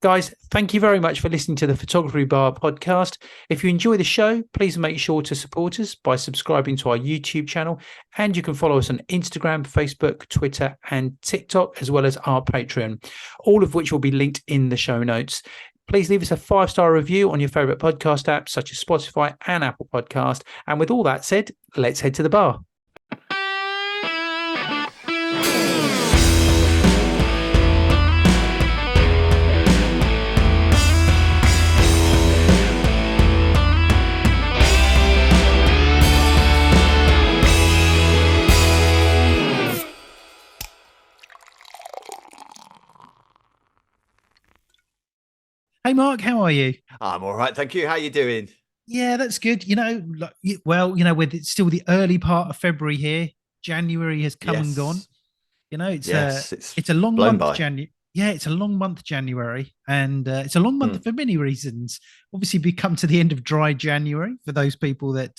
Guys, thank you very much for listening to the Photography Bar podcast. If you enjoy the show, please make sure to support us by subscribing to our YouTube channel, and you can follow us on Instagram, Facebook, Twitter, and TikTok, as well as our Patreon, all of which will be linked in the show notes. Please leave us a 5-star review on your favorite podcast apps such as Spotify and Apple Podcast. And with all that said, let's head to the bar. Hey, Mark, how are you? I'm all right, thank you. How are you doing? Yeah, that's good. It's still the early part of February here. January has come and gone. It's a long month. January. Yeah, it's a long month, January, and it's a long month for many reasons. Obviously, we come to the end of dry January for those people that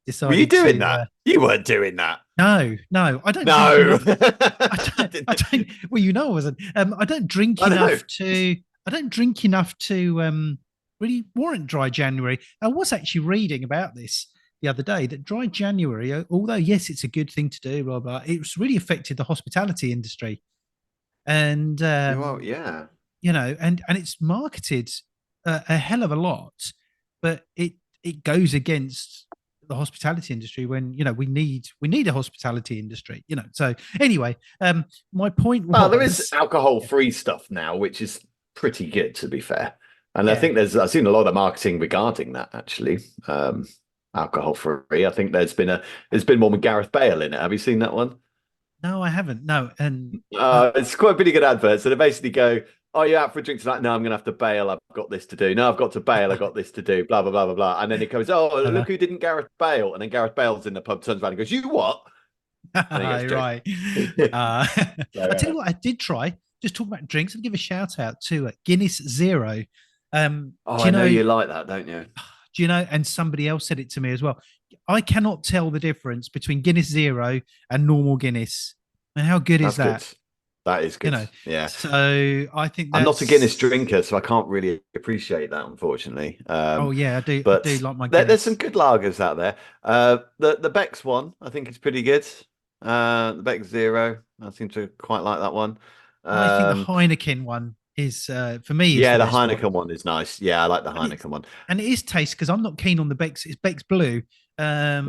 decided. Were you doing that? You weren't doing that. No, I don't. No, I don't. Well, I wasn't. I don't drink enough to. I don't drink enough to really warrant dry January. I was actually reading about this the other day, that dry January, although yes, it's a good thing to do, blah, blah, it's really affected the hospitality industry. And and it's marketed a hell of a lot, but it goes against the hospitality industry when we need a hospitality industry. So anyway, my point was, there is alcohol-free stuff now, which is pretty good, to be fair. And I think I've seen a lot of marketing regarding that, actually. Alcohol free. I think there's been one with Gareth Bale in it. Have you seen that one? No, I haven't. No. And it's quite a pretty good advert. So they basically go, "Oh, you're out for a drink tonight? No, I'm gonna have to bail. I've got this to do. No, I've got to bail. I've got this to do. Blah blah blah blah blah." And then it goes, "Oh, look who didn't Gareth Bale." And then Gareth Bale's in the pub, turns around and goes, "You what?" Right. I tell you what, I did try. Just talk about drinks and give a shout out to Guinness Zero. I know you like that, don't you? Do you know? And somebody else said it to me as well. I cannot tell the difference between Guinness Zero and normal Guinness. And how good is that? Good. That is good. Yeah. So I think I'm not a Guinness drinker, so I can't really appreciate that, unfortunately. I do like my Guinness. There's some good lagers out there. The Beck's one, I think, is pretty good. The Beck Zero, I seem to quite like that one. I think the Heineken one is for me. The Heineken one is nice. Yeah, I like the Heineken one, and it is taste, because I'm not keen on the Beck's. It's Beck's Blue. I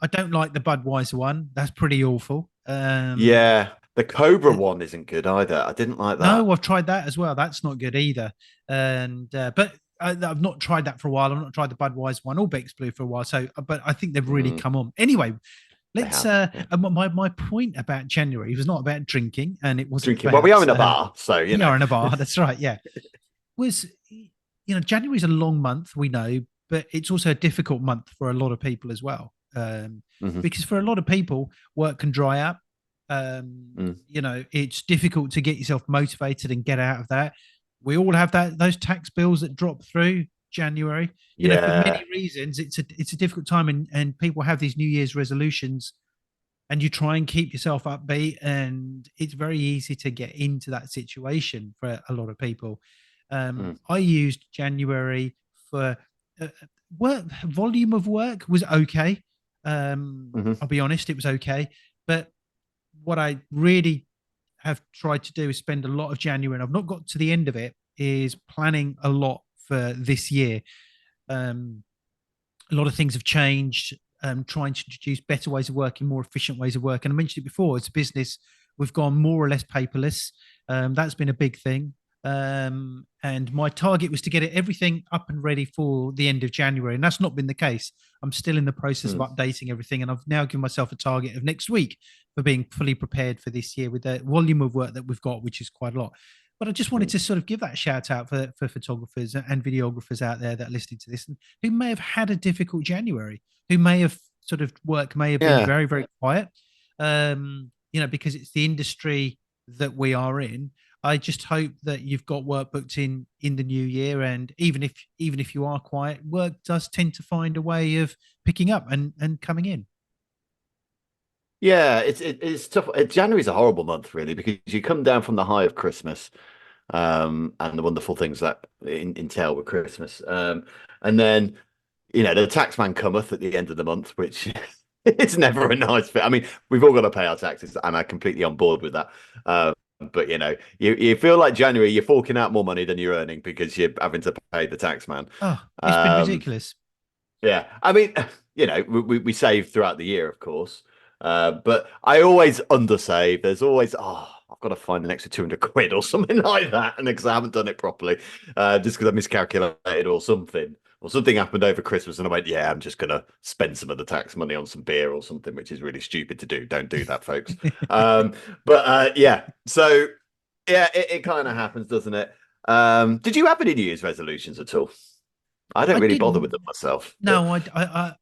don't like the Budweiser one. That's pretty awful. The Cobra one isn't good either. I didn't like that. No, I've tried that as well. That's not good either. And but I've not tried that for a while. I've not tried the Budweiser one or Beck's Blue for a while. So, but I think they've really come on. Anyway. Let's. My point about January was not about drinking, and it wasn't drinking. Well, we are in a bar, so we are in a bar. That's right. Yeah, January is a long month, we know, but it's also a difficult month for a lot of people as well. Because for a lot of people, work can dry up. It's difficult to get yourself motivated and get out of that. We all have those tax bills that drop through January, for many reasons. It's a difficult time, and people have these New Year's resolutions, and you try and keep yourself upbeat, and it's very easy to get into that situation for a lot of people. I used January for work. Volume of work was okay. I'll be honest, it was okay, but what I really have tried to do is spend a lot of January, and I've not got to the end of it, is planning a lot for this year. A lot of things have changed. Trying to introduce better ways of working, more efficient ways of working. I mentioned it before, as a business, we've gone more or less paperless. That's been a big thing. And my target was to get everything up and ready for the end of January, and that's not been the case. I'm still in the process of updating everything, and I've now given myself a target of next week for being fully prepared for this year with the volume of work that we've got, which is quite a lot. But I just wanted to sort of give that shout out for photographers and videographers out there that are listening to this, and who may have had a difficult January, who may have sort of work may have been very, very quiet, because it's the industry that we are in. I just hope that you've got work booked in the new year, and even if you are quiet, work does tend to find a way of picking up and coming in. Yeah, it's tough. January's a horrible month, really, because you come down from the high of Christmas, and the wonderful things that entail with Christmas. And then, the tax man cometh at the end of the month, which it's never a nice fit. I mean, we've all got to pay our taxes, and I'm completely on board with that. But you feel like January, you're forking out more money than you're earning because you're having to pay the tax man. Oh, it's been Um, ridiculous. yeah, I mean, we save throughout the year, of course, but I always undersave. There's always, I've got to find an extra 200 quid or something like that, and because I haven't done it properly, just because I miscalculated or something. Or something happened over Christmas, and I went, "Yeah, I'm just gonna spend some of the tax money on some beer or something," which is really stupid to do. Don't do that, folks. Yeah, so yeah, it kind of happens, doesn't it? Did you have any New Year's resolutions at all? I don't I really bother didn't. with them myself, but No,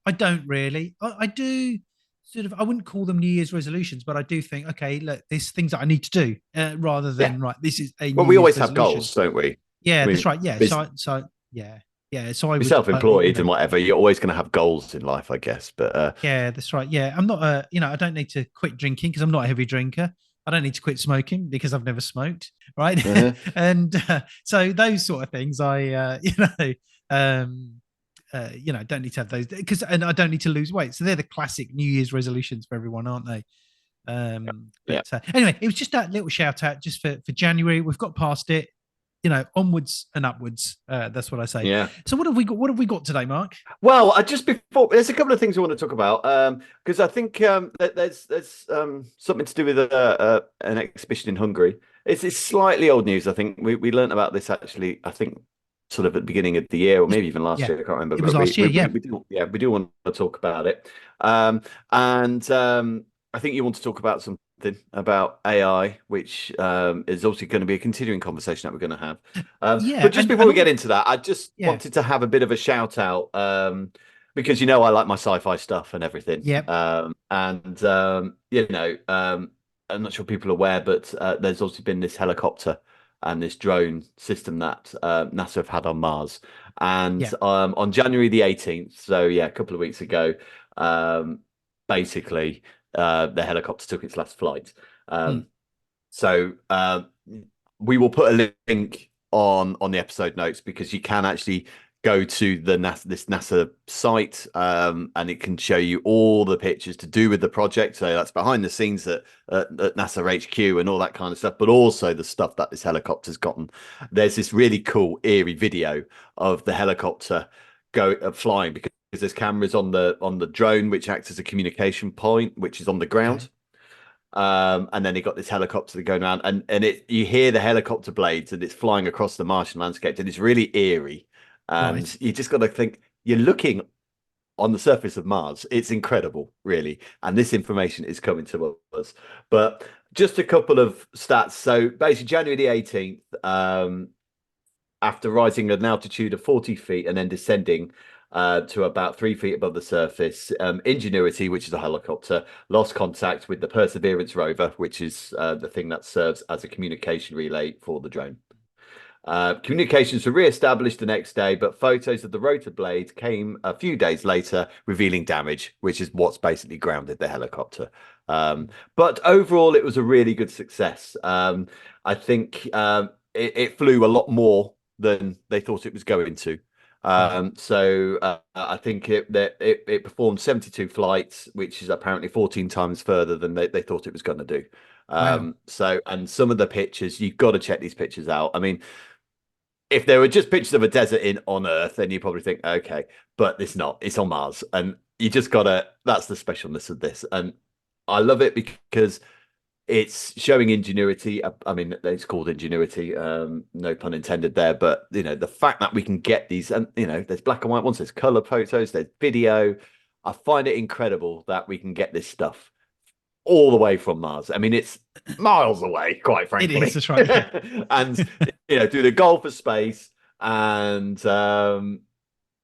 I don't really. I do sort of. I wouldn't call them New Year's resolutions, but I do think, okay, look, there's things that I need to do rather yeah. than right. This is a Well, New we Year's always have resolution. goals, don't we? Yeah, I that's mean, right. Yeah, it's, yeah, yeah. So I you're would, self-employed and whatever. You're always going to have goals in life, I guess. But yeah, that's right. Yeah, I'm not a, I don't need to quit drinking because I'm not a heavy drinker. I don't need to quit smoking because I've never smoked, right? uh And so those sort of things, um, don't need to have those because, and I don't need to lose weight. So they're the classic New Year's resolutions for everyone, aren't they? yeah, Anyway, it was just that little shout out just for January. We've got past it, onwards and upwards. That's what I say. yeah. So what have we got? What have we got today, Mark? Well, I just before there's a couple of things I want to talk about because I think there's something to do with an exhibition in Hungary. It's slightly old news. I think we learned about this actually. I think sort of at the beginning of the year or maybe even last Yeah, year. I can't remember, it was but last year. Yeah, we do want to talk about it. And I think you want to talk about something about AI, which is obviously going to be a continuing conversation that we're going to have. yeah, But just before and we get all, into that, I just yeah, wanted to have a bit of a shout out because I like my sci-fi stuff and everything. yeah, I'm not sure people are aware, but there's also been this helicopter and this drone system that NASA have had on Mars. And yeah, on January the 18th, so yeah, a couple of weeks ago, um, basically the helicopter took its last flight. mm, So we will put a link on the episode notes because you can actually go to this NASA site and it can show you all the pictures to do with the project. So that's behind the scenes at NASA HQ and all that kind of stuff, but also the stuff that this helicopter's gotten. There's this really cool eerie video of the helicopter flying because there's cameras on the drone which acts as a communication point, which is on the okay, ground. And then he got this helicopter going around, and you hear the helicopter blades, and it's flying across the Martian landscape, and it's really eerie. And right, you just got to think you're looking on the surface of Mars. It's incredible, really, and this information is coming to us. But just a couple of stats. So basically, January the 18th, after rising at an altitude of 40 feet and then descending to about 3 feet above the surface. Ingenuity, which is a helicopter, lost contact with the Perseverance rover, which is the thing that serves as a communication relay for the drone. Communications were re-established the next day, but photos of the rotor blade came a few days later, revealing damage, which is what's basically grounded the helicopter. But overall, it was a really good success. I think it flew a lot more than they thought it was going to. right, I think it performed 72 flights, which is apparently 14 times further than they thought it was going to do. wow, And some of the pictures, you've got to check these pictures out. I mean, if there were just pictures of a desert on Earth, then you probably think, okay, but it's not. It's on Mars, and you just gotta. That's the specialness of this, and I love it because it's showing ingenuity. I mean, it's called ingenuity. No pun intended there, but the fact that we can get these, and there's black and white ones, there's color photos, there's video. I find it incredible that we can get this stuff all the way from Mars. I mean, it's miles away, quite it is. frankly. That's right. Yeah, And do the goal for space, and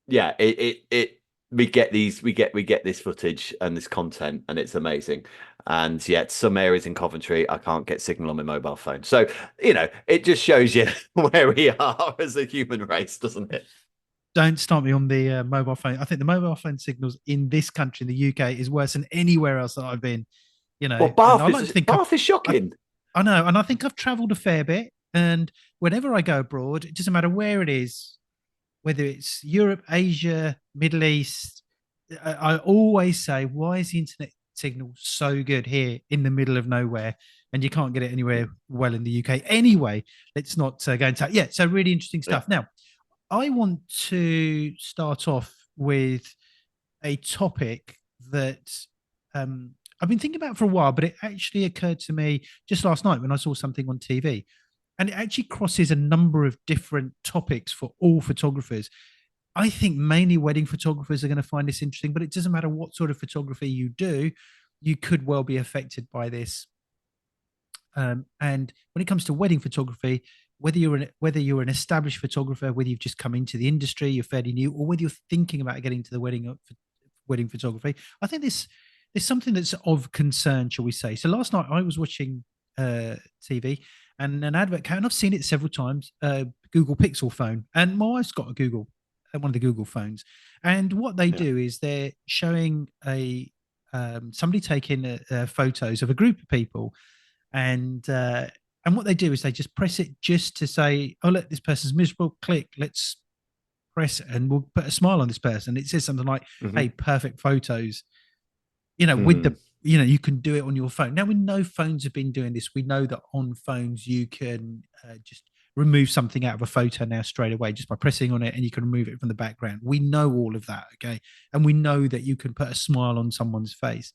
yeah, it we get this footage and this content, and it's amazing. And yet, some areas in Coventry, I can't get signal on my mobile phone. So it just shows you where we are as a human race, doesn't it? don't start me on the mobile phone. I think the mobile phone signals in this country, in the UK, is worse than anywhere else that I've been. Well, And I like to think Bath is I, shocking. I know, and I think I've travelled a fair bit. And whenever I go abroad, it doesn't matter where it is, whether it's Europe, Asia, Middle East, I always say, why is the internet signal so good here in the middle of nowhere? And you can't get it anywhere well in the UK. Anyway, let's not go into that. Yeah, so really interesting Yeah. stuff. Now, I want to start off with a topic that I've been thinking about for a while, but it actually occurred to me just last night when I saw something on TV. And it actually crosses a number of different topics for all photographers. I think mainly wedding photographers are going to find this interesting, but it doesn't matter what sort of photography you do, you could well be affected by this. And when it comes to wedding photography, whether you're an established photographer, whether you've just come into the industry, you're fairly new, or whether you're thinking about getting to the wedding photography, I think this is something that's of concern, shall we say? So last night I was watching TV, and an advert came, and I've seen it several times. Google Pixel phone, and my wife's got one of the Google phones, and what they Yeah. do is they're showing a somebody taking photos of a group of people, and what they do is they just press it just to say, oh look, this person's miserable. Click, let's press it, and we'll put a smile on this person. It says something like, Mm-hmm. "Hey, perfect photos." With Mm. the you can do it on your phone. Now we know phones have been doing this. We know that on phones you can just remove something out of a photo now straight away just by pressing on it, and you can remove it from the background. We know all of that, okay? And we know that you can put a smile on someone's face.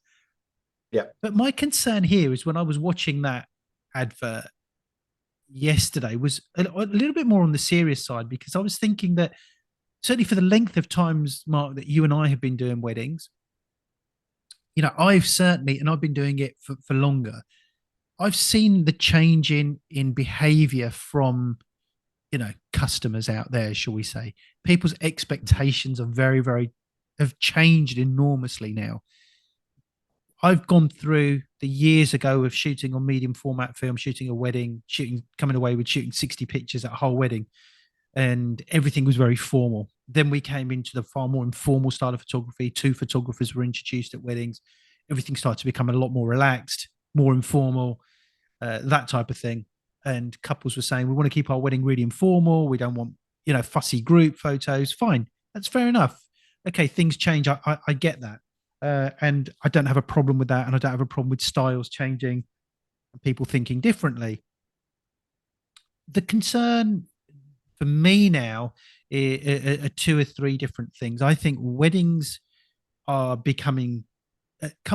Yeah. But my concern here is when I was watching that advert yesterday was a little bit more on the serious side, because I was thinking that certainly for the length of times, Mark, that you and I have been doing weddings, I've been doing it for longer. I've seen the change in behavior from, customers out there, shall we say. People's expectations are very, very, have changed enormously now. I've gone through the years ago of shooting on medium format film, shooting a wedding, coming away with shooting 60 pictures at a whole wedding, and everything was very formal. Then we came into the far more informal style of photography. Two photographers were introduced at weddings. Everything started to become a lot more relaxed, more informal, that type of thing. And couples were saying, we want to keep our wedding really informal. We don't want, fussy group photos. Fine. That's fair enough. Okay, things change. I get that. And I don't have a problem with that. And I don't have a problem with styles changing and people thinking differently. The concern for me now are two or three different things. I think weddings are becoming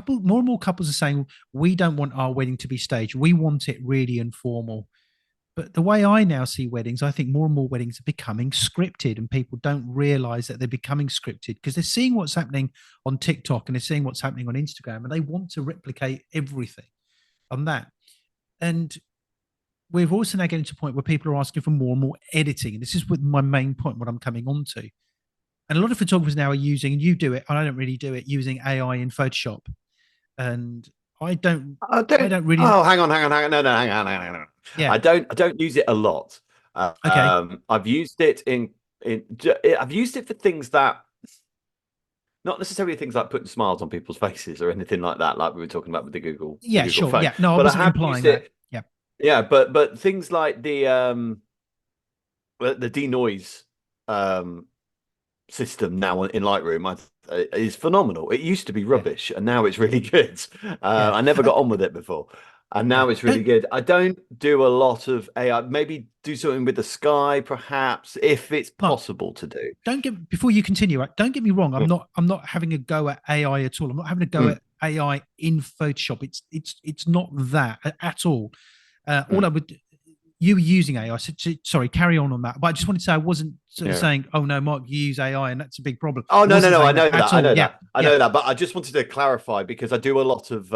more and more couples are saying, we don't want our wedding to be staged. We want it really informal. But the way I now see weddings, I think more and more weddings are becoming scripted, and people don't realize that they're becoming scripted because they're seeing what's happening on TikTok and they're seeing what's happening on Instagram, and they want to replicate everything on that. And we've also now getting to a point where people are asking for more and more editing. And this is with my main point, what I'm coming on to. And a lot of photographers now are using, and you do it, and I don't really do it, using AI in Photoshop. And I don't really. Oh, hang on. No, hang on. Yeah. I don't use it a lot. Okay. I've used it I've used it for things that, not necessarily things like putting smiles on people's faces or anything like that, like we were talking about with the Yeah, Google sure. phone. Yeah. No, I But I wasn't have implying used that. it. Yeah. Yeah, but things like the denoise system now in Lightroom is phenomenal. It used to be Yeah. rubbish, and now it's really good. Yeah. I never got on with it before, and Yeah. now it's really good. I don't do a lot of AI. Maybe do something with the sky, perhaps, if it's Mark, possible to do. don't get before you continue. Right? Don't get me wrong. Mm, I'm not having a go at AI at all. I'm not having a go mm, at AI in Photoshop. It's not that at all. All mm. I would you were using AI. Sorry, carry on that. But I just wanted to say I wasn't sort of Yeah. saying, oh no, Mark, you use AI and that's a big problem. Oh I no, no, wasn't no! I saying that know that. at I all. know Yeah, that. I yeah. know that. But I just wanted to clarify because I do a lot of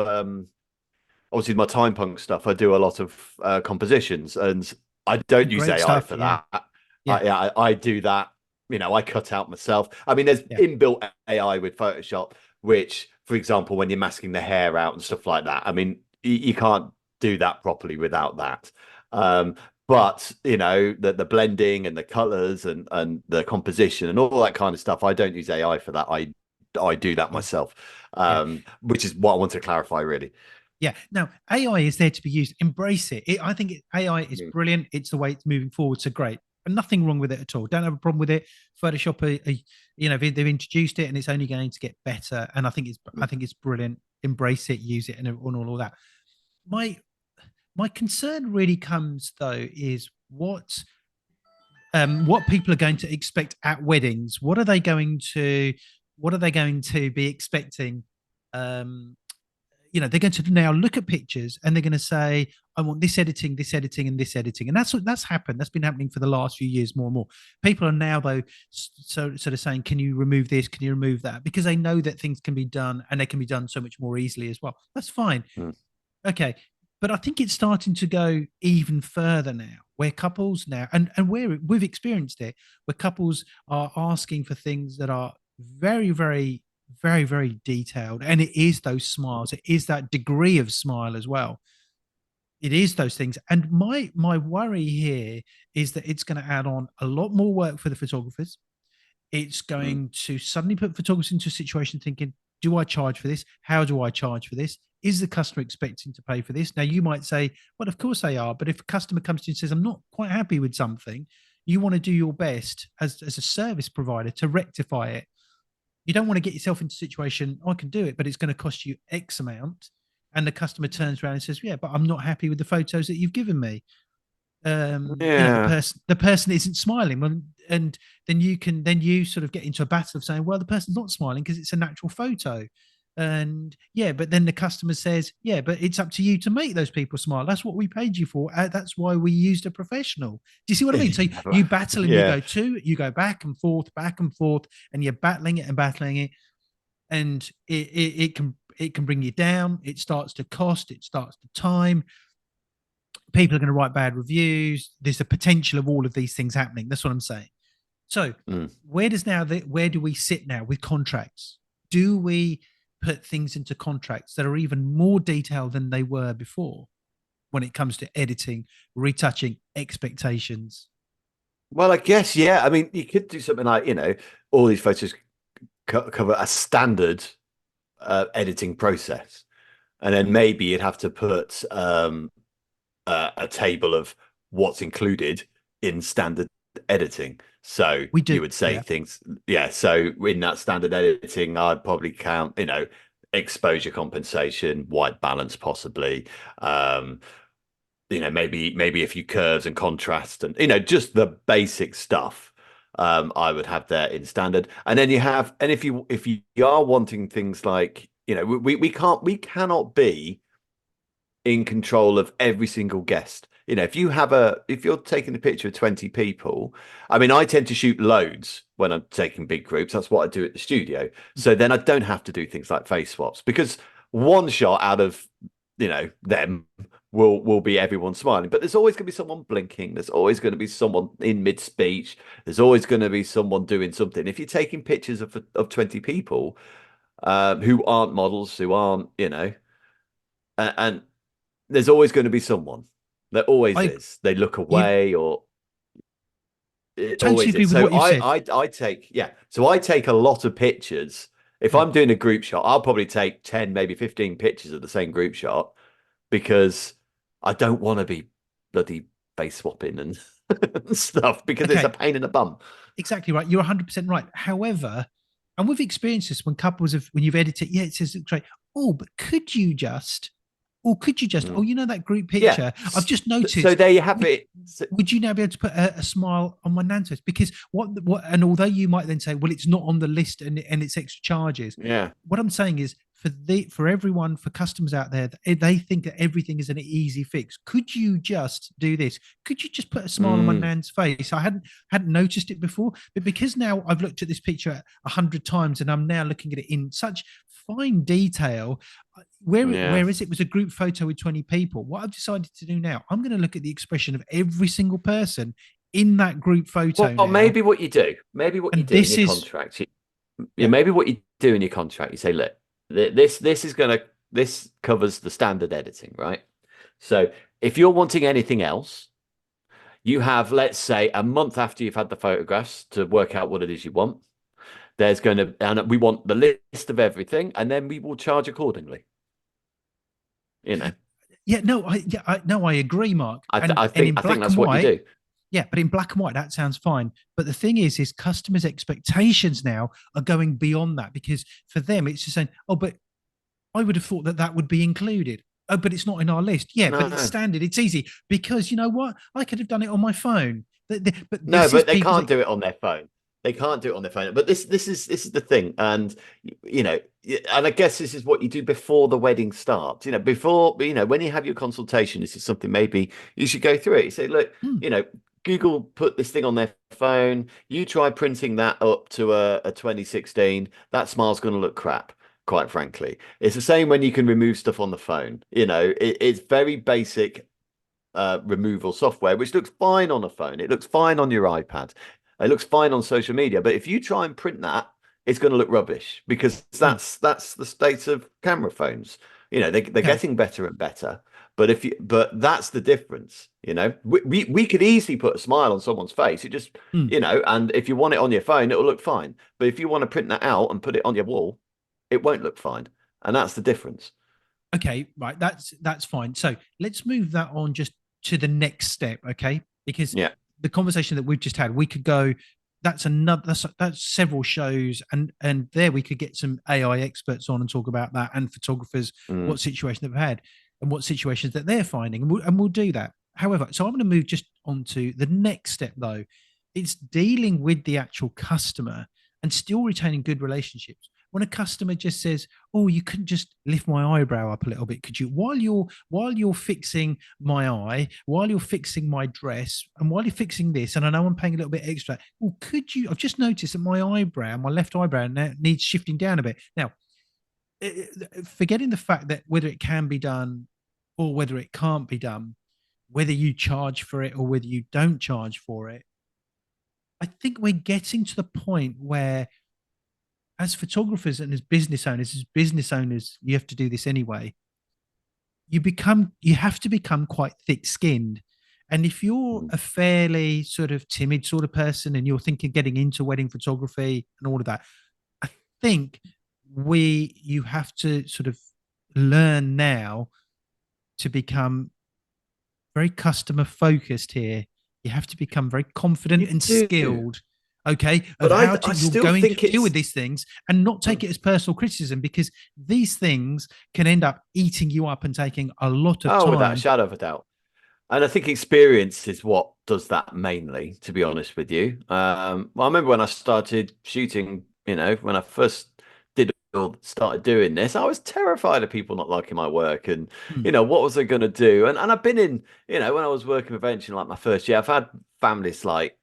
obviously my time punk stuff. I do a lot of compositions, and I don't use Great AI stuff. for Yeah, that. yeah, I do that. I cut out myself. I mean, there's yeah, inbuilt AI with Photoshop, which, for example, when you're masking the hair out and stuff like that, I mean, you can't do that properly without that. Um, but the blending and the colors and the composition and all that kind of stuff, I don't use AI for that. I do that yeah, myself, yeah. which is what I want to clarify, really. Yeah. Now, AI is there to be used. Embrace it. I think AI is Mm. brilliant. It's the way it's moving forward. So great. And nothing wrong with it at all. Don't have a problem with it. Photoshop, they've introduced it, and it's only going to get better. And I think it's brilliant. Embrace it, use it, and all that. My my concern really comes though is what people are going to expect at weddings. What are they going to be expecting? Um, they're going to now look at pictures and they're going to say, I want this editing, and this editing. And that's happened. That's been happening for the last few years more and more. People are now though sort of saying, can you remove this? Can you remove that? Because they know that things can be done and they can be done so much more easily as well. That's fine. Mm. Okay. But I think it's starting to go even further now, where couples now, and we've experienced it, where couples are asking for things that are very, very, very, very detailed. And it is those smiles, it is that degree of smile as well. It is those things. And my worry here is that it's going to add on a lot more work for the photographers. It's Mm. going to suddenly put photographers into a situation thinking, do I charge for this? How do I charge for this? Is the customer expecting to pay for this? Now, you might say, well, of course they are. But if a customer comes to you and says, I'm not quite happy with something, you want to do your best as a service provider to rectify it. You don't want to get yourself into a situation, I can do it, but it's going to cost you X amount. And the customer turns around and says, yeah, but I'm not happy with the photos that you've given me. Yeah. The person isn't smiling, and then you sort of get into a battle of saying, well, the person's not smiling because it's a natural photo. And yeah, but then the customer says, yeah, but it's up to you to make those people smile. That's what we paid you for. That's why we used a professional. Do you see what I mean? So you battle and Yeah. you go back and forth, and you're battling it and battling it, and it can bring you down. It starts to cost. It starts to time. People are going to write bad reviews. There's a potential of all of these things happening. That's what I'm saying. So Mm. where do we sit now with contracts? Do we put things into contracts that are even more detailed than they were before when it comes to editing, retouching, expectations? Well, I guess, yeah. I mean, you could do something like, all these photos cover a standard editing process. And then maybe you'd have to put a table of what's included in standard editing. So We do, you would say yeah. things, yeah. So in that standard editing, I'd probably count, exposure compensation, white balance, possibly. Um, maybe a few curves and contrast, and just the basic stuff. I would have there in standard, and then and if you are wanting things like, we cannot be in control of every single guest. If you're taking a picture of 20 people, I mean, I tend to shoot loads when I'm taking big groups. That's what I do at the studio. So then I don't have to do things like face swaps, because one shot out of, them will be everyone smiling. But there's always going to be someone blinking. There's always going to be someone in mid-speech. There's always going to be someone doing something. If you're taking pictures of 20 people, who aren't models, who aren't, and there's always going to be someone. There always I is. They look you away, or it totally always agree is. with So what you've said. I take, yeah. So I take a lot of pictures. If Yeah. I'm doing a group shot, I'll probably take 10, maybe 15 pictures of the same group shot, because I don't want to be bloody face swapping and stuff, because it's a Okay. pain in the bum. Exactly right. You're 100% right. However, and we've experienced this when when you've edited, yeah, it says, great. Oh, but Mm. oh, that group Yeah. picture, I've just So noticed. there you have Would, it. So, would you now be able to put a smile on my nan toast? Because and although you might then say, well, it's not on the list and it's extra charges. yeah. What I'm saying is, for everyone, for customers out there, they think that everything is an easy fix. Could you just do this? Could you just put a smile on my Mm. nan's face? I hadn't noticed it before, but because now I've looked at this picture 100 times and I'm now looking at it in such fine detail, Yeah. whereas it was a group photo with 20 people, what I've decided to do now, I'm going to look at the expression of every single person in that group photo Well, now. maybe what you And do in this your is, contract, yeah, yeah, maybe what you do in your contract, you say, look, this covers the standard editing, right? So if you're wanting anything else, you have, let's say, a month after you've had the photographs to work out what it is you want. And we want the list of everything, and then we will charge accordingly. You know, Yeah, no, I agree, Mark. And in I think black that's and what you white, do. yeah, but in black and white, that sounds fine. But the thing is customers' expectations now are going beyond that, because for them, it's just saying, oh, but I would have thought that that would be included. Oh, but it's not in our list. Yeah, but it's No, standard. It's easy because you know what? I could have done it on my phone. But no, this is but they people's. can't do it on their phone. They can't do it on their phone. But this is the thing, and you know, and I guess this is what you do before the wedding starts. You know, before when you have your consultation, this is something maybe you should go through it. You say, look, Hmm, you know, Google put this thing on their phone. You try printing that up to a 2016. That smile's going to look crap. Quite frankly, it's the same when you can remove stuff on the phone. You know, it's very basic removal software, which looks fine on a phone. It looks fine on your iPad. It looks fine on social media. But if you try and print that, it's going to look rubbish because hmm. that's the state of camera phones. You know, they're Okay. getting better and better. But that's the difference. You know, we could easily put a smile on someone's face. It just, Hmm. and if you want it on your phone, it'll look fine. But if you want to print that out and put it on your wall, it won't look fine. And that's the difference. Okay, right. That's fine. So let's move that on just to the next step, okay? Because Yeah. the conversation that we've just had, we could go. That's another. That's several shows, and there we could get some AI experts on and talk about that, and photographers, Mm. what situation they've had, and what situations that they're finding, and we'll do that. However, so I'm going to move just on to the next step, though. It's dealing with the actual customer and still retaining good relationships. When a customer just says, oh, you couldn't just lift my eyebrow up a little bit, could you, while you're fixing my eye, while you're fixing my dress, and while you're fixing this, and I know I'm paying a little bit extra, well, could you, I've just noticed that my eyebrow, my left eyebrow now needs shifting down a bit. Now, forgetting the fact that whether it can be done or whether it can't be done, whether you charge for it or whether you don't charge for it, I think we're getting to the point where, as photographers and as business owners, you have to do this anyway. You have to become quite thick skinned. And if you're Mm. a fairly sort of timid sort of person and you're thinking getting into wedding photography and all of that, I think you have to sort of learn now to become very customer focused here. You have to become very confident You and do. skilled, okay, But of how I you're still going to think deal with it's these things and not take it as personal criticism, because these things can end up eating you up and taking a lot of without a time. shadow of a doubt. And I think experience is what does that mainly, to be honest with you. Well, I remember when I started shooting, when I first did or started doing this, I was terrified of people not liking my work and, Hmm. what was I going to do? And I've been in, when I was working with Venture, like my first year, I've had families like,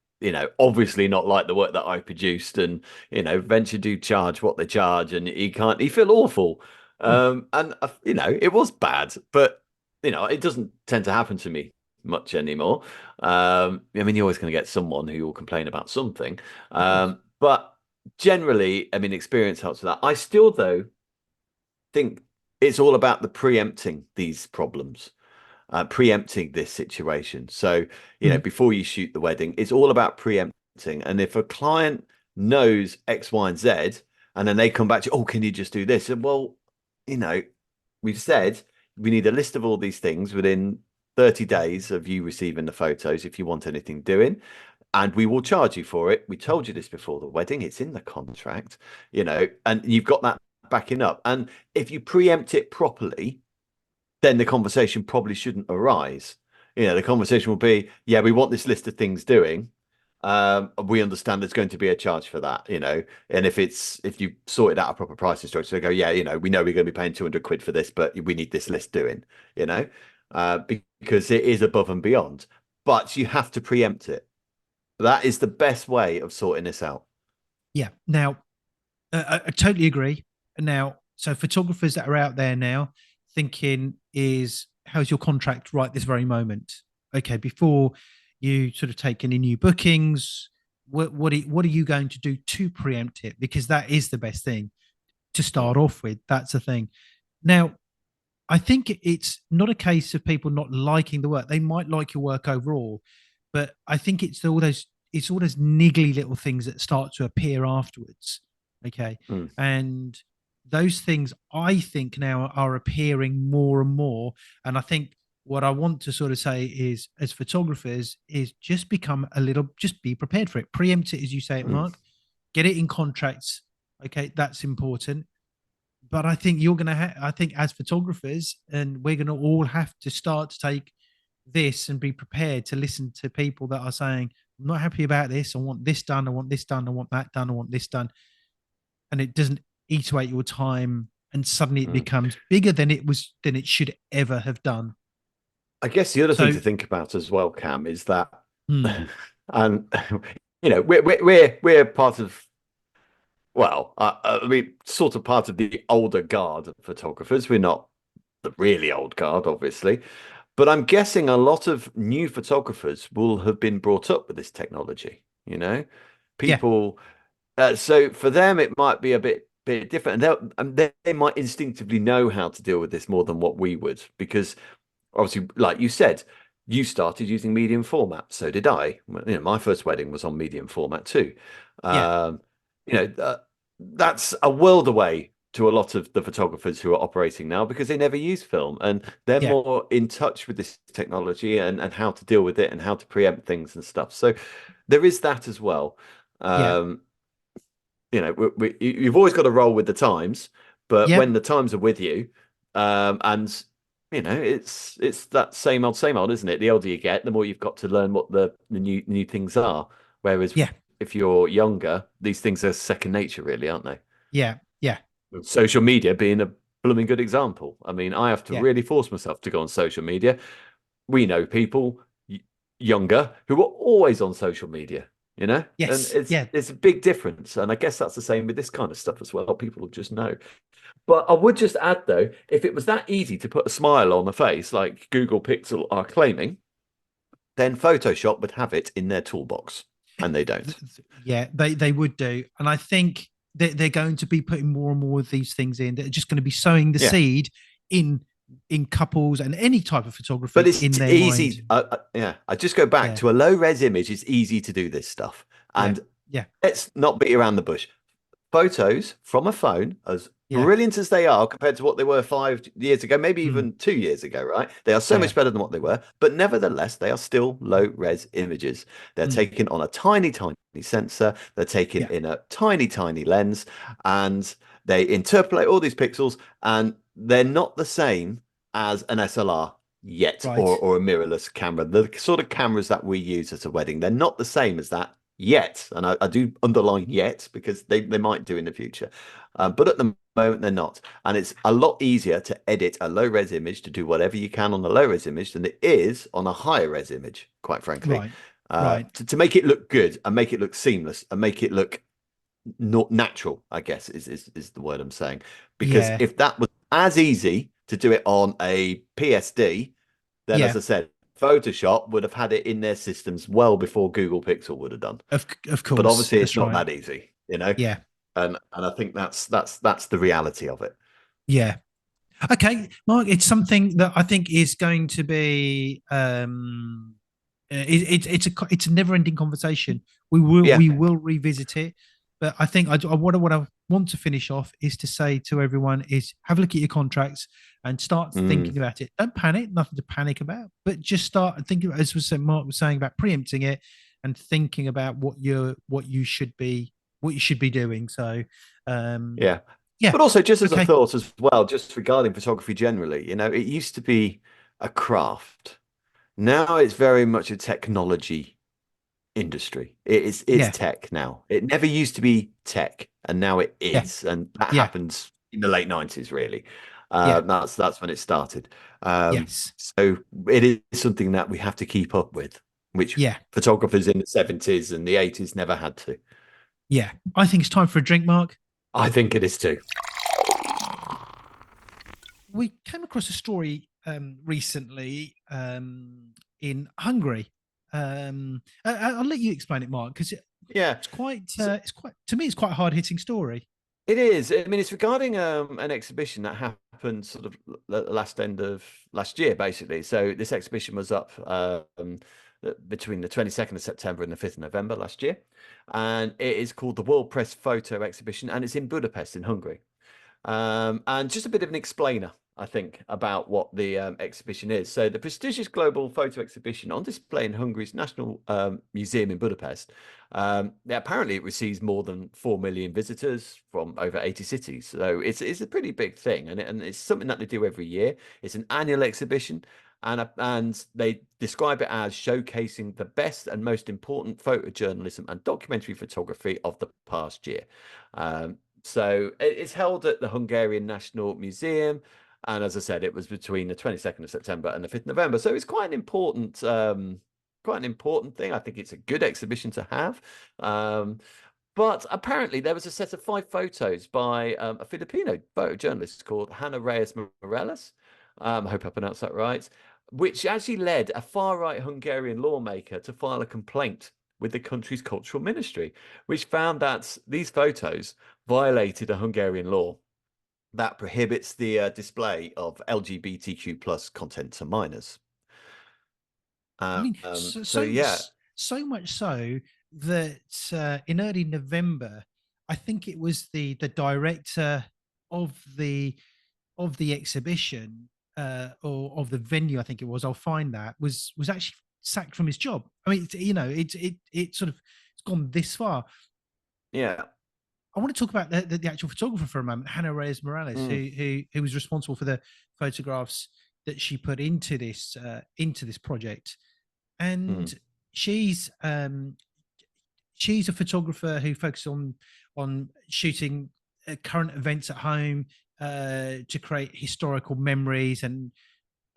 obviously not like the work that I produced and, Venture do charge what they charge and you feel awful. Hmm. And, it was bad, but, it doesn't tend to happen to me much anymore. I mean, you're always going to get someone who will complain about something. Of course. But generally, I mean, experience helps with that. I still, though, think it's all about the preempting these problems, preempting this situation. So, Hmm. before you shoot the wedding, it's all about preempting. And if a client knows X, Y, and Z, and then they come back to, oh, can you just do this? And well, you know, we've said we need a list of all these things within 30 days of you receiving the photos if you want anything doing. And we will charge you for it. We told you this before the wedding. It's in the contract, and you've got that backing up. And if you preempt it properly, then the conversation probably shouldn't arise. The conversation will be, yeah, we want this list of things doing. We understand there's going to be a charge for that, and if you sorted out a proper pricing structure, they go, yeah, we know we're going to be paying 200 quid for this, but we need this list doing, you know, because it is above and beyond. But you have to preempt it. That is the best way of sorting this out. Yeah. Now, I totally agree. Now, so photographers that are out there now thinking is, how's your contract right this very moment? Okay, before you sort of take any new bookings, what are you going to do to preempt it? Because that is the best thing to start Mm. off with. That's the thing. Now, I think it's not a case of people not liking the work. They might like your work overall, but I think it's all those niggly little things that start to appear afterwards. Okay. Mm. And those things I think now are appearing more and more. And I think what I want to sort of say is, as photographers, is just become a little, just be prepared for it. Preempt it, as you say it, Mm, Mark. Get it in contracts. Okay, that's important. But I think you're going to I think as photographers, and we're going to all have to start to take this and be prepared to listen to people that are saying, I'm not happy about this. I want this done. I want this done. I want that done. I want this done. And it doesn't eat away your time. And suddenly it mm. becomes bigger than than it should ever have done. I guess the other thing So, to think about as well, Cam, is that, hmm, and we're part of, well, I mean, sort of part of the older guard of photographers. We're not the really old guard, obviously, but I'm guessing a lot of new photographers will have been brought up with this technology. yeah, People. So for them, it might be a bit different, and they might instinctively know how to deal with this more than what we would, because obviously, like you said, you started using medium format. So did I. My first wedding was on medium format too. yeah, Um, you know, uh, that's a world away to a lot of the photographers who are operating now because they never use film and they're yeah, more in touch with this technology and how to deal with it and how to preempt things and stuff. So there is that as well. yeah, Um, you've always got to roll with the times, but yep, when the times are with you, and it's that same old, isn't it? The older you get, the more you've got to learn what the new things are. Whereas yeah, if you're younger, these things are second nature, really, aren't they? yeah, yeah, With social media being a blooming good example. I mean, I have to yeah, really force myself to go on social media. We know people younger who are always on social media, and yes, yeah. it's a big difference. And I guess that's the same with this kind of stuff as well. People will just know. But I would just add though, if it was that easy to put a smile on the face like Google Pixel are claiming, then Photoshop would have it in their toolbox, and they don't. Yeah, they would do, and I think that they're going to be putting more and more of these things in. They're just going to be sowing the Yeah, seed in couples and any type of but photography it's in their mind. easy. Yeah, I just go back Yeah, to a low res image. It's easy to do this stuff, yeah, and yeah, let's not beat around the bush. Photos from a phone, as yeah, brilliant as they are compared to what they were 5 years ago, maybe mm, even 2 years ago, right? They are so yeah, much better than what they were, but nevertheless, they are still low res images. They're mm, taken on a tiny, tiny sensor, they're taken yeah, in a tiny, tiny lens, and they interpolate all these pixels, and they're not the same as an SLR yet, or, right, or a mirrorless camera. The sort of cameras that we use at a wedding, they're not the same as that yet. And I do underline yet because they might do in the future. But at the moment, they're not. And it's a lot easier to edit a low res image to do whatever you can on a low res image than it is on a higher res image, quite frankly. right, right. To make it look good and make it look seamless and make it look not natural, I guess is the word I'm saying. Because Yeah, if that was as easy to do it on a PSD, then as yeah, I said, Photoshop would have had it in their systems well before Google Pixel would have done. of But course, obviously, it's that's not right. that easy. Yeah, And I think that's the reality of it. yeah. Okay, Mark, it's something that I think is going to be it's a never ending conversation. Yeah. We will revisit it, but I think what I want to finish off is to say to everyone is have a look at your contracts and start Mm, thinking about it. Don't panic, nothing to panic about, but just start thinking, as was said, Mark was saying about preempting it and thinking about what you should be doing. So um yeah. yeah, But also, just as a okay, thought as well, just regarding photography generally, it used to be a craft. Now it's very much a technology industry. It's yeah, tech now. It never used to be tech, and now it yeah, is, and that yeah, happened in the late 90s, really. yeah, That's when it started. yes, So it is something that we have to keep up with, which yeah. photographers in the 70s and the 80s never had to. Yeah, I think it's time for a drink, Mark. I think it is too. We came across a story recently in Hungary. I'll let you explain it, Mark, because Yeah. So it's quite to me, it's quite a hard hitting story. it is. I mean, it's regarding an exhibition that happened sort of last end of last year, basically. So this exhibition was up between the 22nd of September and the 5th of November last year, and it is called the World Press Photo Exhibition, and it's in Budapest in Hungary. And just a bit of an explainer, I think, about what the exhibition is. So, the prestigious global photo exhibition on display in Hungary's National Museum in Budapest. Apparently, it receives more than 4 million visitors from over 80 cities. So, it's a pretty big thing, and it's something that they do every year. It's an annual exhibition. And they describe it as showcasing the best and most important photojournalism and documentary photography of the past year. So it's held at the Hungarian National Museum. And as I said, it was between the 22nd of September and the 5th of November. So it's quite an important thing. I think it's a good exhibition to have. But apparently there was a set of 5 photos by a Filipino photojournalist called Hannah Reyes Morales. I hope I pronounced that right, which actually led a far-right Hungarian lawmaker to file a complaint with the country's cultural ministry, which found that these photos violated a Hungarian law that prohibits the display of LGBTQ plus content to minors. I mean, So yeah, so much so that in early November, I think it was the director of the exhibition or of the venue, I think it was. I'll find that was actually sacked from his job. I mean, it sort of it's gone this far. yeah, I want to talk about the actual photographer for a moment, Hannah Reyes Morales, mm, who was responsible for the photographs that she put into this project, and mm, she's she's a photographer who focuses on shooting current events at home to create historical memories and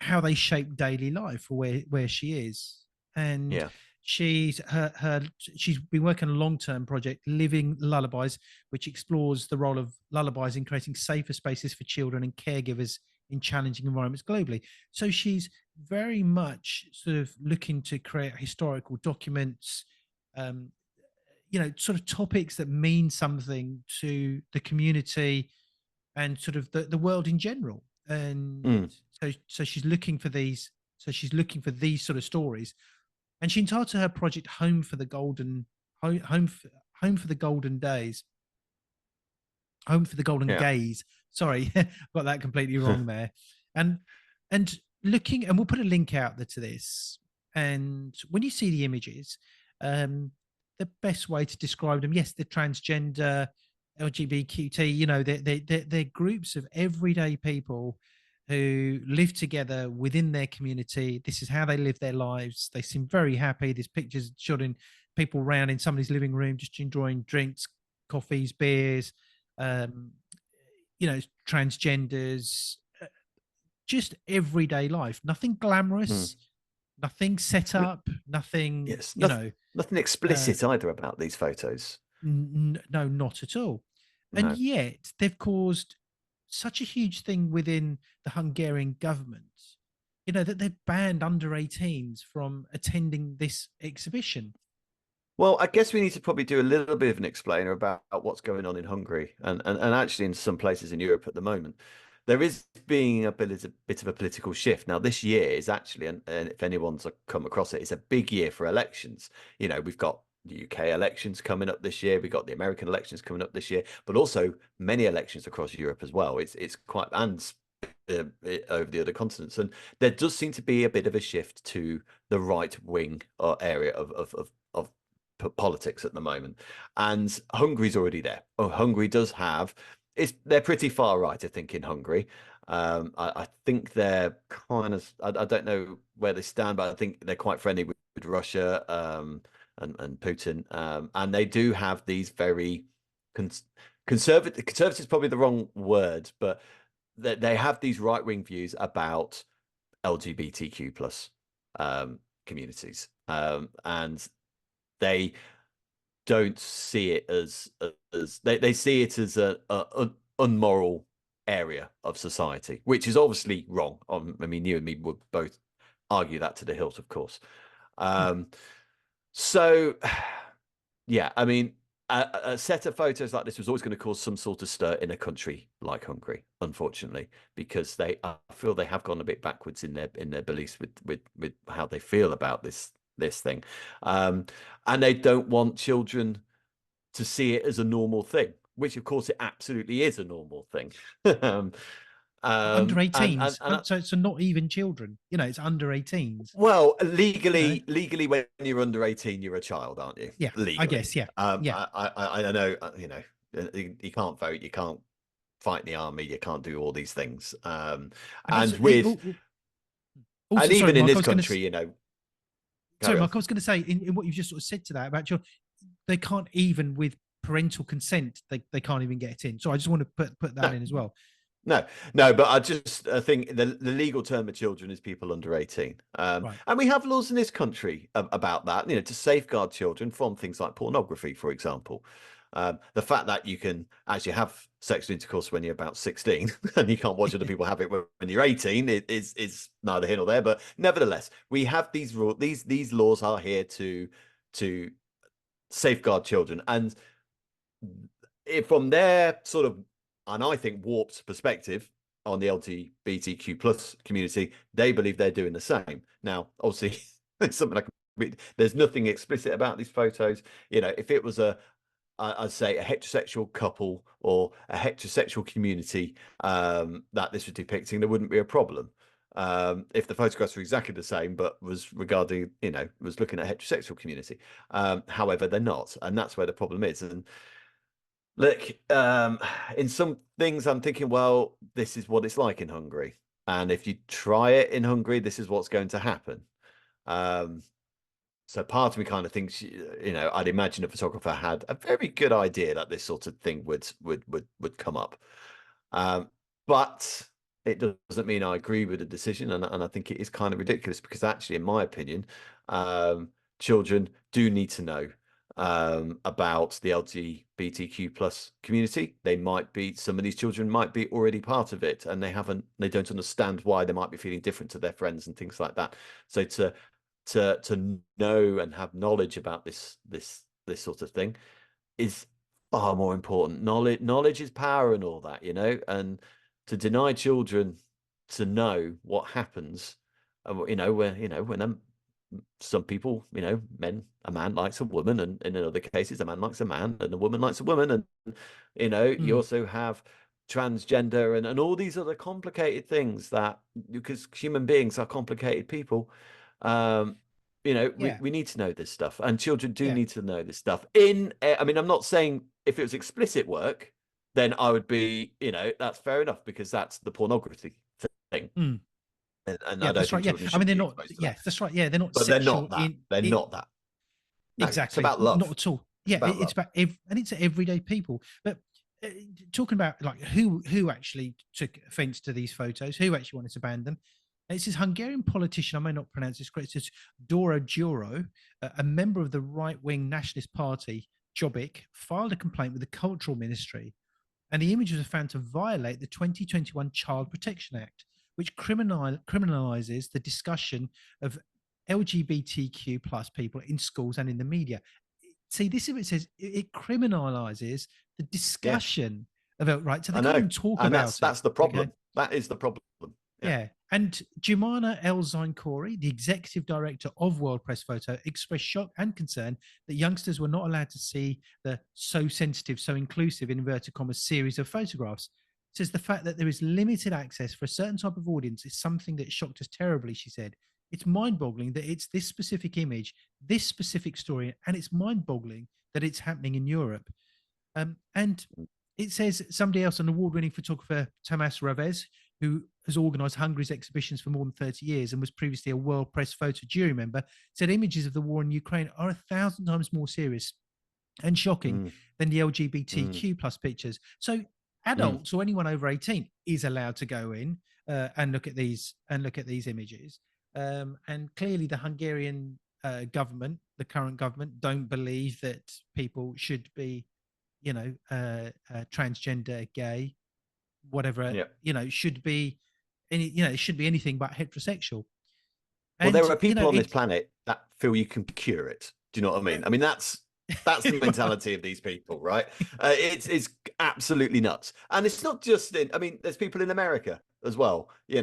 how they shape daily life for where she is. And yeah, she's been working on a long-term project, Living Lullabies, which explores the role of lullabies in creating safer spaces for children and caregivers in challenging environments globally. So she's very much sort of looking to create historical documents, um, sort of topics that mean something to the community and sort of the world in general. And mm, so she's looking for these. So she's looking for these sort of stories, and she entitled her project "Home for the Golden Home for the Golden Days." Home for the Golden yeah, Gaze. Sorry, got that completely wrong there. And and looking, and we'll put a link out there to this. And when you see the images, the best way to describe them, yes, they're transgender, LGBTQ. They're groups of everyday people who live together within their community. This is how they live their lives. They seem very happy. There's pictures showing people around in somebody's living room, just enjoying drinks, coffees, beers, um, transgenders, just everyday life. Nothing mm. glamorous, nothing set I mean, up, nothing, yes, nothing uh, explicit either about these photos. no, not at all. And No. yet they've caused such a huge thing within the Hungarian government, that they've banned under 18s from attending this exhibition. Well, I guess we need to probably do a little bit of an explainer about what's going on in Hungary and actually in some places in Europe at the moment. There is being a bit of a political shift. Now, this year is actually, and if anyone's come across it, it's a big year for elections. We've got the UK elections coming up this year. We've got the American elections coming up this year, but also many elections across Europe as well. It's quite, and over the other continents. And there does seem to be a bit of a shift to the right wing area of politics at the moment, and Hungary's already there. Oh, Hungary does have they're pretty far right, I think, in Hungary. I think they're kind of I don't know where they stand, but I think they're quite friendly with Russia and Putin, and they do have these very cons conservative is probably the wrong word, but they have these right wing views about LGBTQ plus communities, and they don't see it as they see it as a unmoral area of society, which is obviously wrong. I mean, you and me would both argue that to the hilt, of course. Yeah. Um, so, yeah, I mean, a set of photos like this was always going to cause some sort of stir in a country like Hungary, unfortunately, because I feel they have gone a bit backwards in their beliefs with how they feel about this thing, and they don't want children to see it as a normal thing, which of course it absolutely is a normal thing. Under And 18s. So not even children. It's under 18s. well, You know. legally, when you're under 18, you're a child, aren't you? Yeah, I Legally. guess. Yeah. Yeah. I know, you can't vote, you can't fight in the army, you can't do all these things. And also, And with, and sorry, even in Mark, this country, sorry, carry on. Mark, I was going to say in what you've just sort of said to that about they can't even with parental consent, they can't even get it in. So I just want to put that No, in as well. no, but I think the legal term of children is people under 18. Right. And we have laws in this country about that, to safeguard children from things like pornography, for example. The fact that you can actually have sexual intercourse when you're about 16 and you can't watch other people have it when you're 18 is neither here nor there. But nevertheless, we have these rules. These laws are here to safeguard children. And if from their sort of, and I think warped perspective on the LGBTQ plus community, they believe they're doing the same. Now, obviously, it's something I can, there's nothing explicit about these photos. If it was I'd say a heterosexual couple or a heterosexual community that this was depicting, there wouldn't be a problem. If the photographs were exactly the same, but was regarding, was looking at a heterosexual community. However, they're not, and that's where the problem is. And look, in some things, I'm thinking, well, this is what it's like in Hungary, and if you try it in Hungary, this is what's going to happen. Um, so part of me kind of thinks, I'd imagine a photographer had a very good idea that this sort of thing would come up. But it doesn't mean I agree with the decision, and I think it is kind of ridiculous because actually, in my opinion, children do need to know about the LGBTQ plus community. Some of these children might be already part of it, and they don't understand why they might be feeling different to their friends and things like that. So to know and have knowledge about this sort of thing is far more important. Knowledge is power and all that, and to deny children to know what happens, when some people, a man likes a woman, and in other cases, a man likes a man, and a woman likes a woman, and you also have transgender and all these other complicated things that, because human beings are complicated people. Yeah. We need to know this stuff, and children do Yeah. need to know this stuff. I mean, I'm not saying if it was explicit work, then I would be, that's fair enough because that's the pornography thing. Mm. And Yeah, I don't that's think right. Yeah. children I mean, should they're be not, exposed to that. yeah, that's right. Yeah. They're not But they're sexual not that. They're not that. No, it's exactly. about Not love. at all. It's Yeah. about It's love. about, and it's everyday people. But talking about like who actually took offense to these photos, who actually wanted to ban them. It's this Hungarian politician, I may not pronounce this correctly, it's Dora Gyuro, a member of the right-wing nationalist party, Jobbik, filed a complaint with the Cultural Ministry, and the images are found to violate the 2021 Child Protection Act, which criminalizes the discussion of LGBTQ plus people in schools and in the media. See, this image says it criminalizes the Yeah, discussion of it, right? So they I can't know. even talk And about it. that's the Okay. problem. That is the problem. Yeah. Yeah. And Jumana El Zainkori, the executive director of World Press Photo, expressed shock and concern that youngsters were not allowed to see the so sensitive, so inclusive, in inverted commas, series of photographs. Says the fact that there is limited access for a certain type of audience is something that shocked us terribly, she said. It's mind boggling that it's this specific image, this specific story, and it's mind boggling that it's happening in Europe. And it says somebody else, an award-winning photographer, Tamas Ravez, who has organised Hungary's exhibitions for more than 30 years and was previously a World Press Photo jury member, said images of the war in Ukraine are 1,000 times more serious and shocking than the LGBTQ plus pictures. So adults or anyone over 18 is allowed to go in and look at these images. And clearly the Hungarian government, the current government, don't believe that people should be transgender, gay, whatever, Yeah. should be it should be anything but heterosexual. Well, there And are people on this planet that feel you can cure it. Do you know what I mean? I mean, that's the mentality of these people, right? It's absolutely nuts, and it's not just in. I mean, there's people in America as well. It's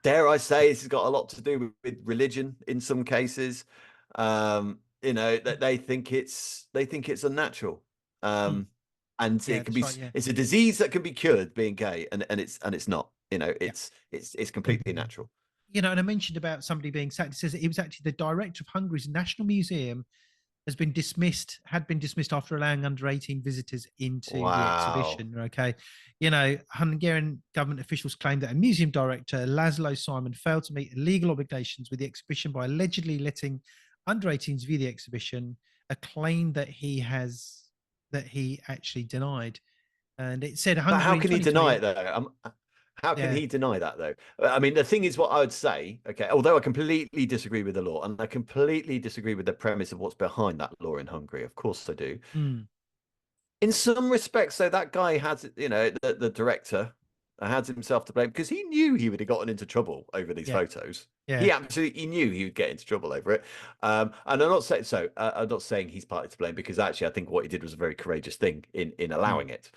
dare I say, this has got a lot to do with religion in some cases. that they think it's unnatural. Mm. And Yeah, it can that's be, right. Yeah. it's a disease that can be cured being gay, and it's not. Yeah. It's completely natural. And I mentioned about somebody being sacked. It says it was actually the director of Hungary's National Museum had been dismissed after allowing under 18 visitors into the Wow. exhibition. Okay. Hungarian government officials claimed that a museum director, Laszlo Simon, failed to meet legal obligations with the exhibition by allegedly letting under 18s view the exhibition, a claim that he actually denied. And it said But Hungary how in can he deny it 2020. though? How can Yeah. he deny that though? I mean, the thing is, what I would say, okay, although I completely disagree with the law and I completely disagree with the premise of what's behind that law in Hungary, of course I do. Mm, In some respects, so that guy has, the director had himself to blame because he knew he would have gotten into trouble over these yeah. photos. Yeah. He absolutely knew he would get into trouble over it. And I'm not saying so. I'm not saying he's partly to blame because actually, I think what he did was a very courageous thing in Mm. allowing it.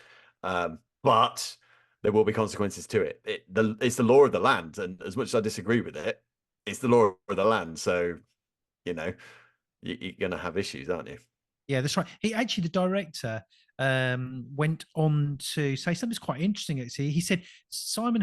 But there will be consequences to it. It's the law of the land, and as much as I disagree with it, it's the law of the land. So you know, you're going to have issues, aren't you? Yeah, that's right. He actually, the director, went on to say something quite interesting. Actually, he said Simon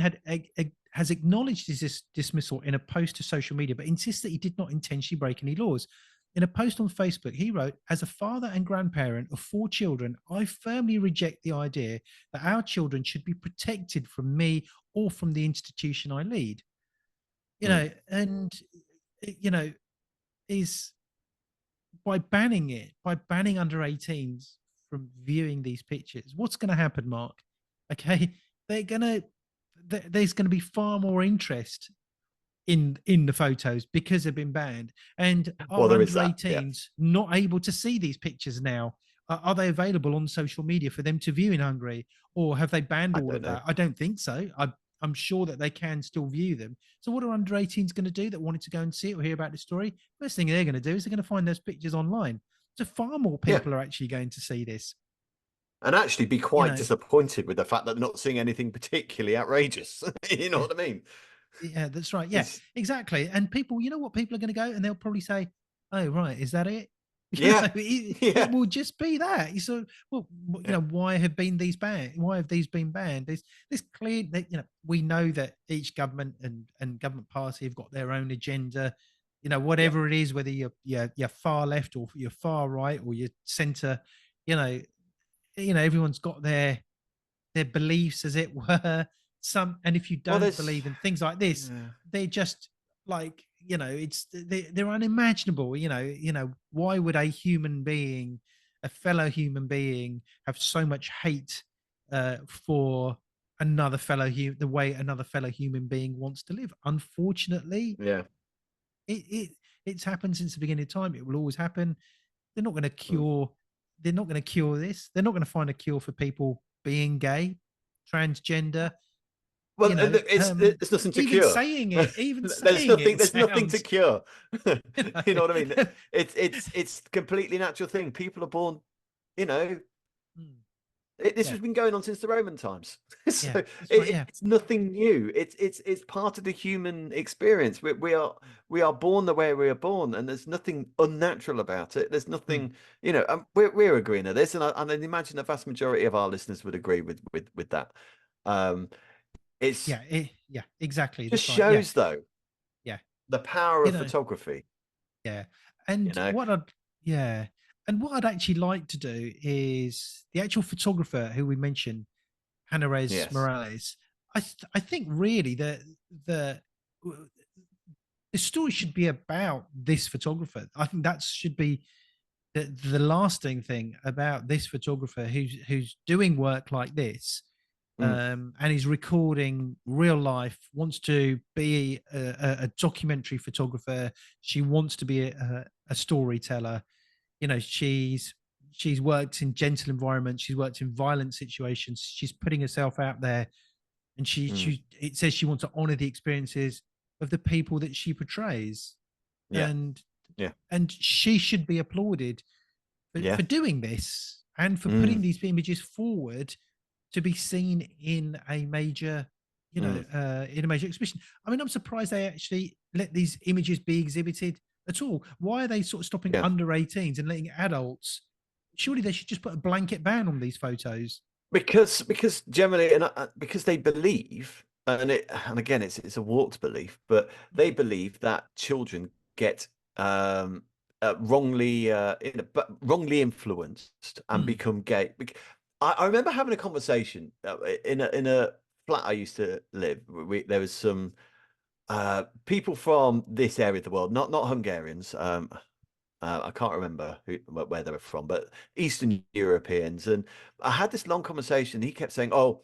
has acknowledged his dismissal in a post to social media, but insists that he did not intentionally break any laws. In a post on Facebook, he wrote, "As a father and grandparent of 4 children, I firmly reject the idea that our children should be protected from me or from the institution I lead." Mm. And is by banning under 18s from viewing these pictures, what's going to happen, Mark? Okay, they're gonna there's going to be far more interest in the photos because they've been banned, and Well, are there is under that. Yeah, 18s not able to see these pictures now? Are they available on social media for them to view in Hungary, or have they banned I all don't of know. that? I don't think so. I'm sure that they can still view them. So, what are under 18s going to do that wanted to go and see it or hear about the story? First thing they're going to do is they're going to find those pictures online. So, far more Yeah. people are actually going to see this. And actually be You quite know, disappointed with the fact that they're not seeing anything particularly outrageous. You know yeah, what I mean? yeah, that's right. Yeah, It's exactly. And people, you know what people are going to go and they'll probably say, "Oh, right, is that it?" yeah, It yeah, will just be that. So, well, yeah, why have been these banned? Why have these been banned? This clear that we know that each government and government party have got their own agenda. yeah, Whatever it is, whether you're far left or you're far right or you're centre, you know, everyone's got their beliefs, as it were. And if you well, don't believe in things like this, yeah, they just like they're unimaginable. Why would a fellow human being, have so much hate for another the way another fellow human being wants to live? Unfortunately, yeah, it's happened since the beginning of time. It will always happen. They're not going to mm. cure. They're not going to cure this. They're not going to find a cure for people being gay, transgender. Well, it's nothing to Even cure. saying it, even There's saying nothing. it There's nothing to sounds. cure. You know, You know what I mean? It's completely natural thing. People are born. You know, this yeah, has been going on since the Roman times, yeah, so that's right. Yeah, it's nothing new. It's part of the human experience. We are born the way we are born, and there's nothing unnatural about it. There's mm. nothing, we're agreeing to this, and I imagine the vast majority of our listeners would agree with that. Um, it's Yeah, exactly. just That's right. Yeah, shows though yeah. the power You of know, photography. yeah. You And know, yeah, and what I'd actually like to do is the actual photographer who we mentioned, Hannah yes, Morales. I think really the the story should be about this photographer. I think that should be the lasting thing about this photographer who's doing work like this, mm, and he's recording real life. Wants to be a documentary photographer. She wants to be a storyteller. She's worked in gentle environments. She's worked in violent situations. She's putting herself out there, and mm, it says she wants to honor the experiences of the people that she portrays, yeah, and yeah, she should be applauded for yeah, doing this and for putting mm, these images forward to be seen in a major mm, in a major exhibition. I mean, I'm surprised they actually let these images be exhibited at all. Why are they sort of stopping Yeah. under 18s and letting adults? Surely they should just put a blanket ban on these photos. Because generally, and because they believe, and again, it's a warped belief, but they believe that children get wrongly but wrongly influenced and Mm, become gay. I remember having a conversation in a flat I used to live. There was some people from this area of the world, not Hungarians. I can't remember where they were from, but Eastern Europeans. And I had this long conversation. He kept saying, "Oh,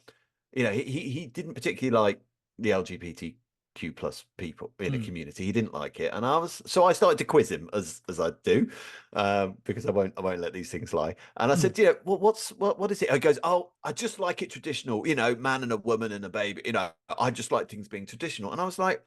he didn't particularly like the LGBTQ plus people in the mm, community. He didn't like it." And I started to quiz him as I do, because I won't let these things lie. And I mm. said, "Yeah, well, what is it?" He goes, "Oh, I just like it traditional. Man and a woman and a baby. I just like things being traditional." And I was like,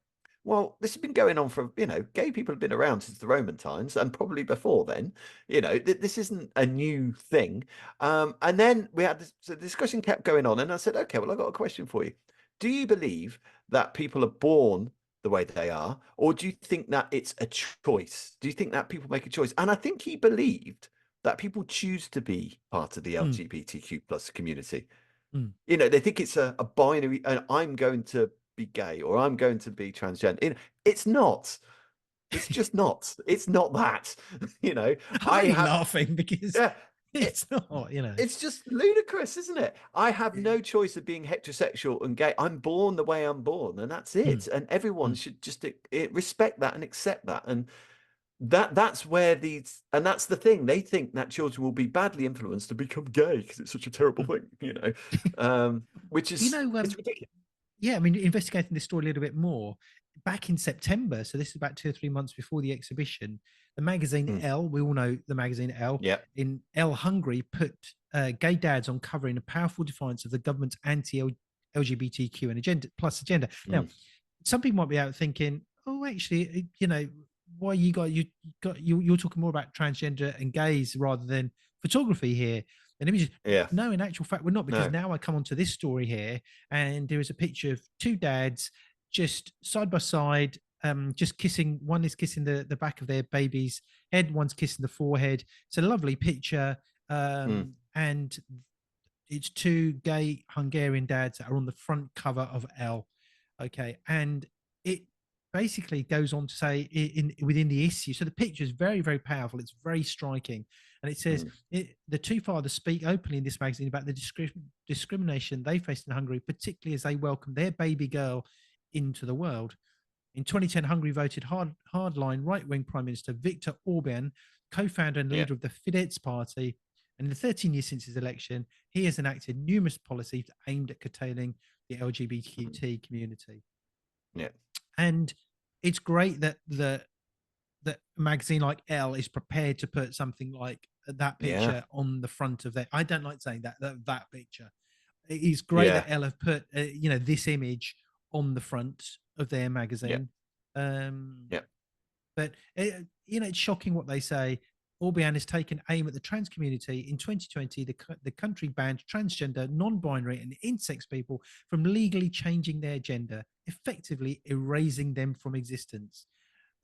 well, this has been going on for, gay people have been around since the Roman times and probably before then. This isn't a new thing. And then we had this, so the discussion kept going on. And I said, okay, well, I've got a question for you. Do you believe that people are born the way they are? Or do you think that it's a choice? Do you think that people make a choice? And I think he believed that people choose to be part of the Mm, LGBTQ plus community. mm. They think it's a binary, and I'm going to be gay or I'm going to be transgender. It's not. It's just not. It's not that. I'm I only have, laughing because yeah, it, it's not. it's just ludicrous, isn't it? I have no choice of being heterosexual and gay. I'm born the way I'm born, and that's Mm, it. And everyone mm. should just respect that and accept that. And that's where and that's the thing. They think that children will be badly influenced to become gay because it's such a terrible Mm. thing. Which You is know, it's ridiculous. yeah, I mean, investigating this story a little bit more, back in September, so this is about 2 or 3 months before the exhibition, the magazine Mm, Elle, we all know the magazine Elle, yeah. in Elle Hungary, put gay dads on cover in a powerful defiance of the government's anti-LGBTQ and agenda. Now, Mm, some people might be out thinking, oh, actually, why you're talking more about transgender and gays rather than photography here and images. yeah. No, in actual fact, we're not, because No. now I come onto this story here, and there is a picture of two dads just side by side, just kissing. One is kissing the back of their baby's head, one's kissing the forehead. It's a lovely picture, Mm, and it's two gay Hungarian dads that are on the front cover of Elle. Okay, and it basically goes on to say within the issue. So the picture is very, very powerful. It's very striking, and it says mm, the two fathers speak openly in this magazine about the discrimination they faced in Hungary, particularly as they welcome their baby girl into the world. In 2010, Hungary voted hardline right-wing Prime Minister Viktor Orban, co-founder and yeah. leader of the Fidesz party. And in the 13 years since his election, he has enacted numerous policies aimed at curtailing the Mm, LGBTQ community. yeah. And it's great that that a magazine like Elle is prepared to put something like that Yeah. picture on the front of their. I don't like saying that picture. It is great that Yeah. Elle have put this image on the front of their Yeah. magazine. Um, Yeah. but it's shocking what they say. Orban has taken aim at the trans community. In 2020, the country banned transgender, non-binary, and intersex people from legally changing their gender, effectively erasing them from existence.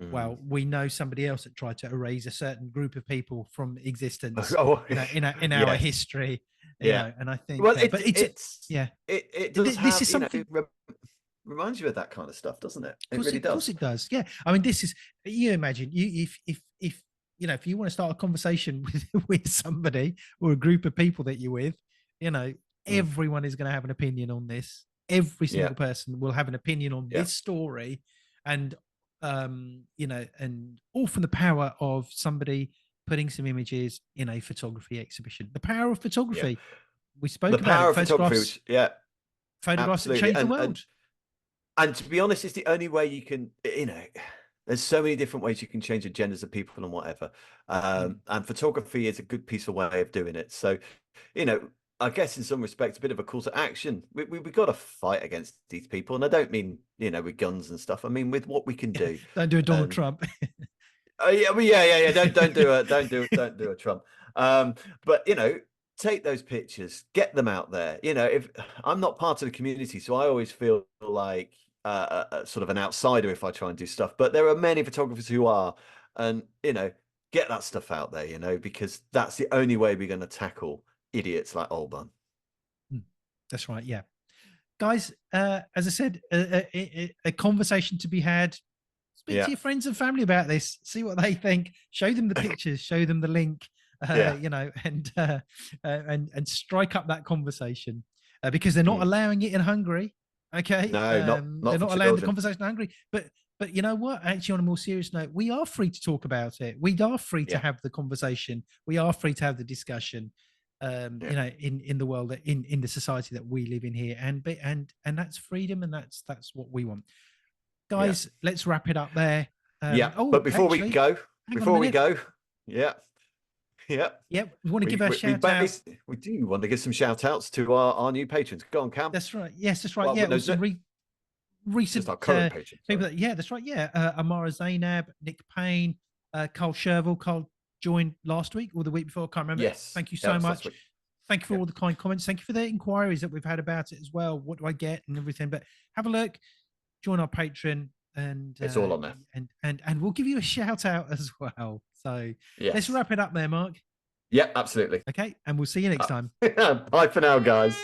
Mm. Well, we know somebody else that tried to erase a certain group of people from existence Oh, in our yes. history. Yeah. And I think, Well, but it's yeah. it does This have, is something. reminds you of that kind of stuff, doesn't it? It Course really it, of course does. it does. Yeah, I mean, this is, you imagine, you if if you want to start a conversation with somebody or a group of people that you're with, you know, Mm. everyone is going to have an opinion on this. Every Yeah. single person will have an opinion on Yeah. this story, and and all from the power of somebody putting some images in a photography exhibition. The power of Yeah. photography. We The spoke about power it. of photography, which, yeah, Photographs that absolutely. changed the And world. And to be honest, it's the only way you can, there's so many different ways you can change the genders of people and whatever. Mm. And photography is a good piece of way of doing it. So, you know, I guess in some respects, a bit of a call to action. We got to fight against these people. And I don't mean, with guns and stuff. I mean, with what we can do. Don't do a Donald And Trump. oh yeah, well, yeah. Don't do a Trump. But take those pictures, get them out there. If I'm not part of the community, so I always feel like sort of an outsider if I try and do stuff. But there are many photographers who are, and get that stuff out there, because that's the only way we're going to tackle idiots like Olban. That's right. Yeah, guys. As I said, a conversation to be had. Speak to your friends and family about this. See what they think. Show them the pictures. Show them the link. And strike up that conversation because they're not allowing it in Hungary. Okay, no, not they're not allowing the children. conversation in Hungary. But you know what? Actually, on a more serious note, we are free to talk about it. We are free to have the conversation. We are free to have the discussion. In the world, in the society that we live in here, and that's freedom, and that's what we want. Guys, let's wrap it up there. But before we go, we want to give a shout out. We do want to give some shout outs to our new patrons. Go on, Cam. That's right. Yes, that's right. Well, some recent our current patrons. People that's right. Amara Zainab, Nick Payne, Carl Sherville. Carl joined last week or the week before. I can't remember. Yes. Thank you so much. Thank you for all the kind comments. Thank you for the inquiries that we've had about it as well. What do I get and everything? But have a look, join our Patreon, and it's all on there. And we'll give you a shout out as well. So let's wrap it up there, Mark. Yeah, absolutely. Okay, and we'll see you next time. Bye for now, guys.